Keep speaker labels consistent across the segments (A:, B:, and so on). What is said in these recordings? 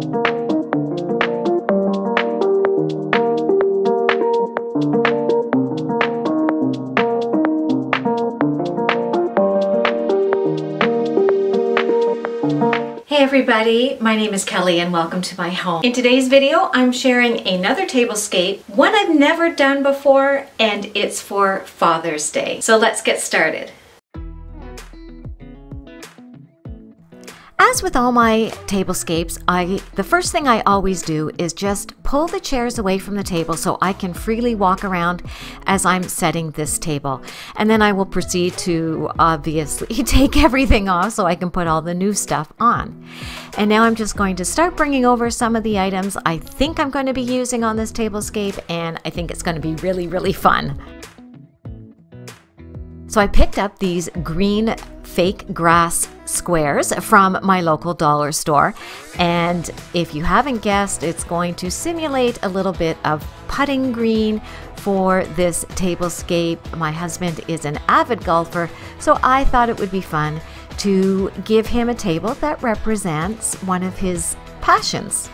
A: Hey everybody, my name is Kelly and welcome to my home. In today's video, I'm sharing another tablescape, one I've never done before, and it's for Father's Day. So let's get started. As with all my tablescapes, the first thing I always do is just pull the chairs away from the table so I can freely walk around as I'm setting this table. And then I will proceed to obviously take everything off so I can put all the new stuff on. And now I'm just going to start bringing over some of the items I think I'm going to be using on this tablescape, and I think it's going to be really, really fun. So I picked up these green fake grass squares from my local dollar store, and if you haven't guessed, it's going to simulate a little bit of putting green for this tablescape. My husband is an avid golfer, so I thought it would be fun to give him a table that represents one of his passions.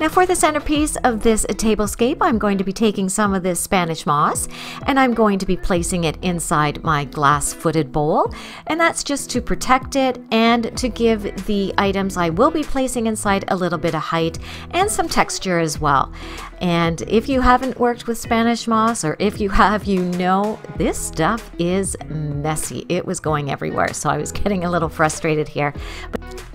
A: Now for the centerpiece of this tablescape, I'm going to be taking some of this Spanish moss and I'm going to be placing it inside my glass-footed bowl, and that's just to protect it and to give the items I will be placing inside a little bit of height and some texture as well. And if you haven't worked with Spanish moss, or if you have, you know this stuff is messy. It was going everywhere, so I was getting a little frustrated here.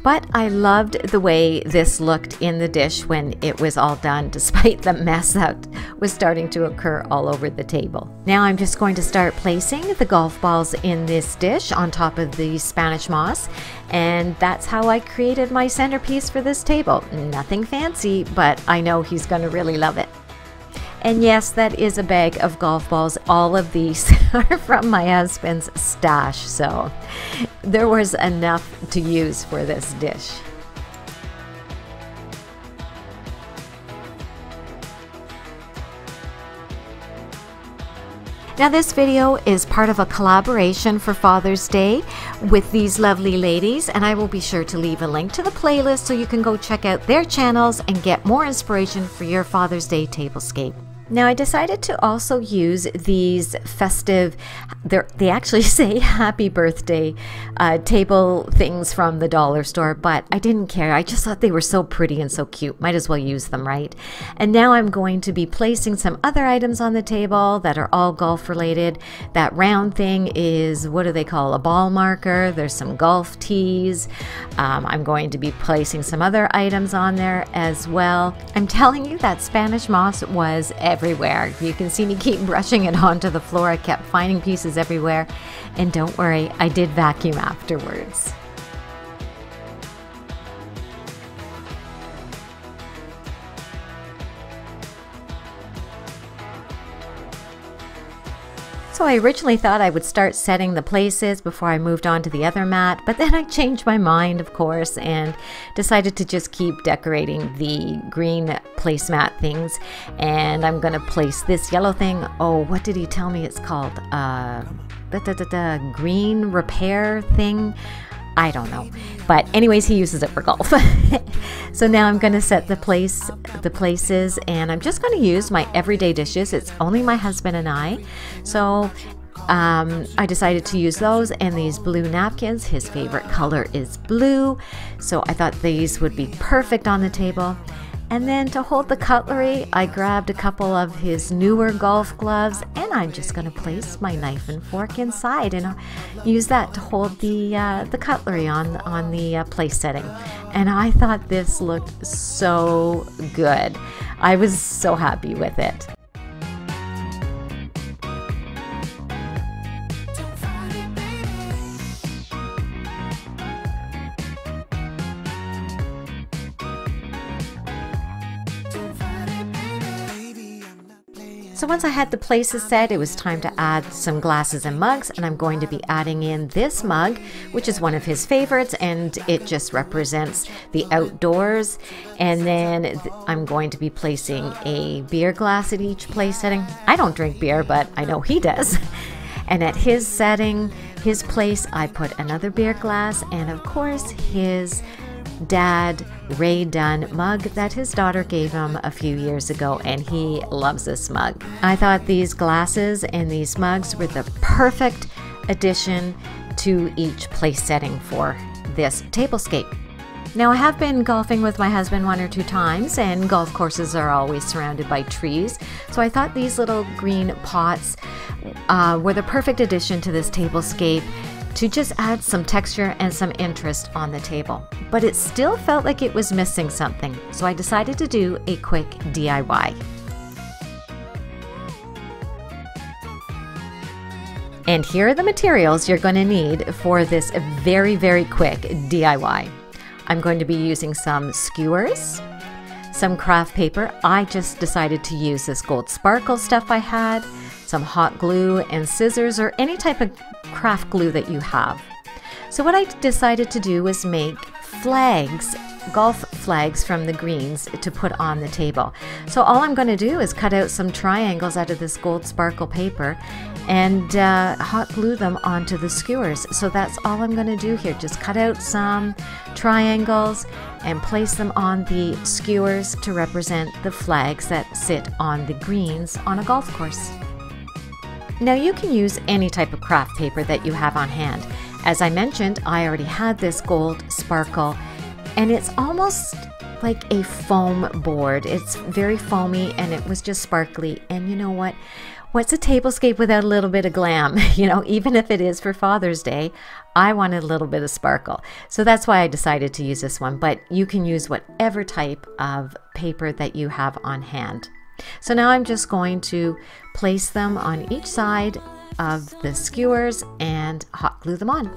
A: But I loved the way this looked in the dish when it was all done, despite the mess that was starting to occur all over the table. Now I'm just going to start placing the golf balls in this dish on top of the Spanish moss, and that's how I created my centerpiece for this table. Nothing fancy, but I know he's going to really love it. And yes, that is a bag of golf balls. All of these are from my husband's stash, so there was enough to use for this dish. Now this video is part of a collaboration for Father's Day with these lovely ladies, and I will be sure to leave a link to the playlist so you can go check out their channels and get more inspiration for your Father's Day tablescape. Now I decided to also use these festive, they actually say happy birthday table things from the dollar store, but I didn't care. I just thought they were so pretty and so cute. Might as well use them, right? And now I'm going to be placing some other items on the table that are all golf related. That round thing is, what do they call, a ball marker. There's some golf tees. I'm going to be placing some other items on there as well. I'm telling you that Spanish moss was everywhere. You can see me keep brushing it onto the floor. I kept finding pieces everywhere, and don't worry, I did vacuum afterwards. So I originally thought I would start setting the places before I moved on to the other mat, but then I changed my mind, of course, and decided to just keep decorating the green placemat things. And I'm going to place this yellow thing. Oh, what did he tell me it's called? Green repair thing? I don't know. But anyways, he uses it for golf. So now I'm going to set the places, and I'm just going to use my everyday dishes. It's only my husband and I. So I decided to use those and these blue napkins. His favorite color is blue. So I thought these would be perfect on the table. And then to hold the cutlery, I grabbed a couple of his newer golf gloves, and I'm just going to place my knife and fork inside and use that to hold the cutlery on the place setting. And I thought this looked so good. I was so happy with it. So once I had the places set, it was time to add some glasses and mugs, and I'm going to be adding in this mug, which is one of his favorites, and it just represents the outdoors. And then I'm going to be placing a beer glass at each place setting. I don't drink beer, but I know he does. And at his setting, his place, I put another beer glass and of course his dad Ray Dunn mug that his daughter gave him a few years ago, and he loves this mug. I thought these glasses and these mugs were the perfect addition to each place setting for this tablescape. Now, I have been golfing with my husband 1 or 2 times, and golf courses are always surrounded by trees, so I thought these little green pots were the perfect addition to this tablescape to just add some texture and some interest on the table. But it still felt like it was missing something, so I decided to do a quick DIY. And here are the materials you're going to need for this very, very quick DIY. I'm going to be using some skewers, some craft paper. I just decided to use this gold sparkle stuff I had, some hot glue and scissors or any type of craft glue that you have. So what I decided to do was make flags, golf flags from the greens to put on the table. So all I'm going to do is cut out some triangles out of this gold sparkle paper and hot glue them onto the skewers. So that's all I'm going to do here. Just cut out some triangles and place them on the skewers to represent the flags that sit on the greens on a golf course. Now you can use any type of craft paper that you have on hand. As I mentioned, I already had this gold sparkle, and it's almost like a foam board. It's very foamy and it was just sparkly. And you know what? What's a tablescape without a little bit of glam? You know, even if it is for Father's Day, I wanted a little bit of sparkle. So that's why I decided to use this one, but you can use whatever type of paper that you have on hand. So now I'm just going to place them on each side of the skewers and hot glue them on.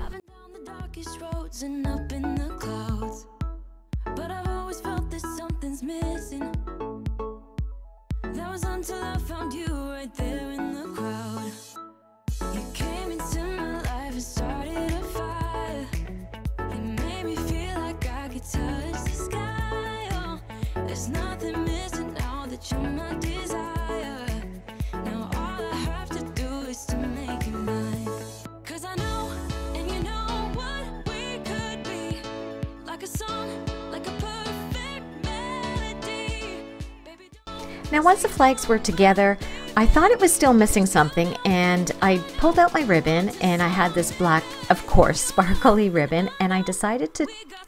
A: That was until I found you right there in the crowd. You came into my life and started a fire. You made me feel like I could touch the sky. Oh, there's nothing missing now that you're my desire. Now all I have to do is to make you mine. 'Cause I know, and you know what we could be. Like a song, like a perfect melody. Baby, now once the flags were together, I thought it was still missing something, and I pulled out my ribbon, and I had this black, of course, sparkly ribbon, and I decided to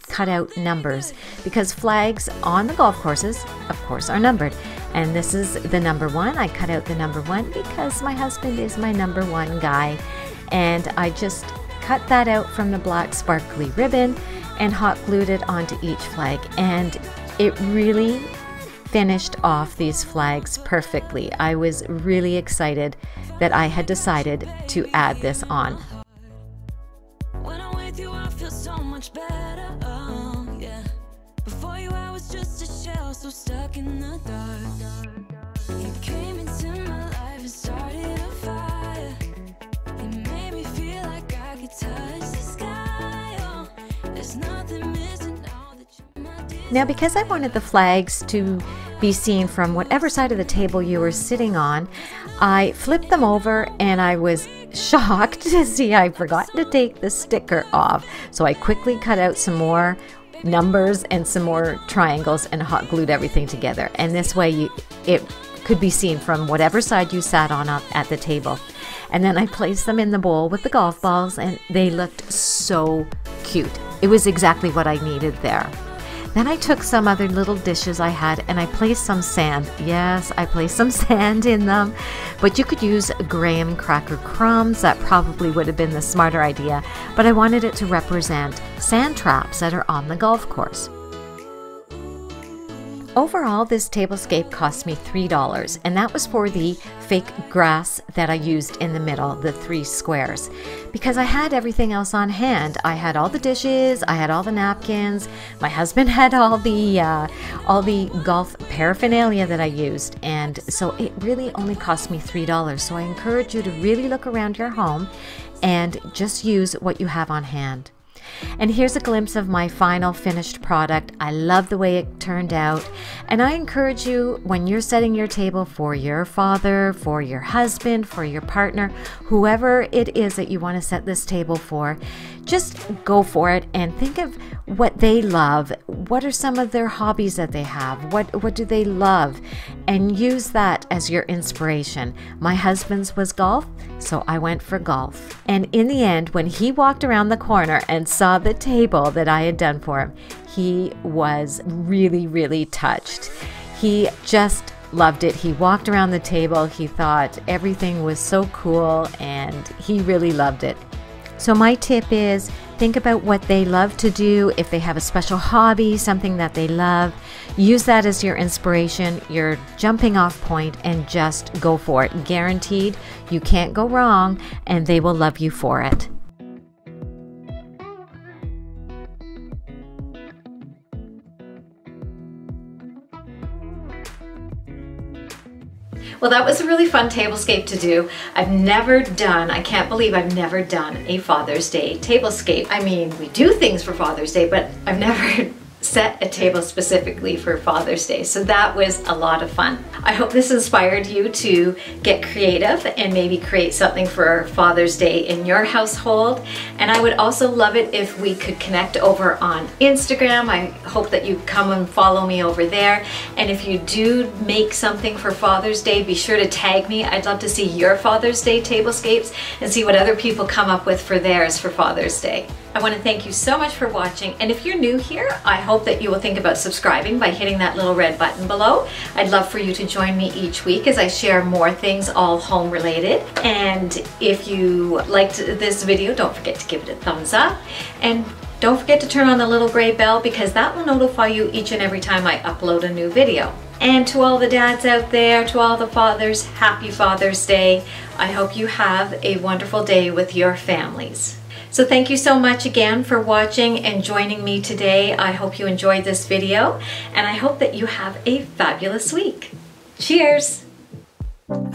A: cut out numbers because flags on the golf courses, of course, are numbered. And this is the number 1. I cut out the number 1 because my husband is my number 1 guy, and I just cut that out from the black sparkly ribbon and hot glued it onto each flag, and it really finished off these flags perfectly. I was really excited that I had decided to add this on. When I'm with you, I feel so much better. Oh, yeah. Before you, I was just a shell, so stuck in the dark. You came into my life and started a fire. You made me feel like I could touch the sky. Oh, there's nothing missing now that you're my desire. Now, because I wanted the flags to be seen from whatever side of the table you were sitting on, I flipped them over and I was shocked to see I'd forgotten to take the sticker off. So I quickly cut out some more numbers and some more triangles and hot glued everything together. And this way it could be seen from whatever side you sat on up at the table. And then I placed them in the bowl with the golf balls, and they looked so cute. It was exactly what I needed there. Then I took some other little dishes I had and I placed some sand. Yes, I placed some sand in them, but you could use graham cracker crumbs. That probably would have been the smarter idea, but I wanted it to represent sand traps that are on the golf course. Overall, this tablescape cost me $3, and that was for the fake grass that I used in the middle, the 3 squares, because I had everything else on hand. I had all the dishes, I had all the napkins, my husband had all the golf paraphernalia that I used, and so it really only cost me $3. So I encourage you to really look around your home and just use what you have on hand. And here's a glimpse of my final finished product. I love the way it turned out. And I encourage you, when you're setting your table for your father, for your husband, for your partner, whoever it is that you want to set this table for, just go for it and think of what they love. What are some of their hobbies that they have? What do they love? And use that as your inspiration. My husband's was golf, so I went for golf. And in the end, when he walked around the corner and saw the table that I had done for him, he was really, really touched. He just loved it. He walked around the table. He thought everything was so cool, and he really loved it. So my tip is, think about what they love to do. If they have a special hobby, something that they love, use that as your inspiration, your jumping off point, and just go for it. Guaranteed, you can't go wrong, and they will love you for it. Well, that was a really fun tablescape to do. I can't believe I've never done a Father's Day tablescape. I mean, we do things for Father's Day, but I've never set a table specifically for Father's Day. So that was a lot of fun. I hope this inspired you to get creative and maybe create something for Father's Day in your household. And I would also love it if we could connect over on Instagram. I hope that you come and follow me over there. And if you do make something for Father's Day, be sure to tag me. I'd love to see your Father's Day tablescapes and see what other people come up with for theirs for Father's Day. I want to thank you so much for watching, and if you're new here, I hope that you will think about subscribing by hitting that little red button below. I'd love for you to join me each week as I share more things all home related. And if you liked this video, don't forget to give it a thumbs up, and don't forget to turn on the little gray bell, because that will notify you each and every time I upload a new video. And to all the dads out there, to all the fathers, happy Father's Day. I hope you have a wonderful day with your families. So thank you so much again for watching and joining me today. I hope you enjoyed this video, and I hope that you have a fabulous week. Cheers!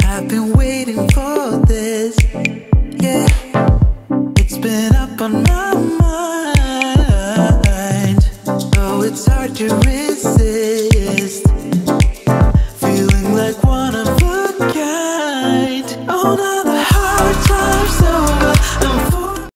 B: I've been waiting for this, yeah. It's been up on my mind, oh, it's hard to resist.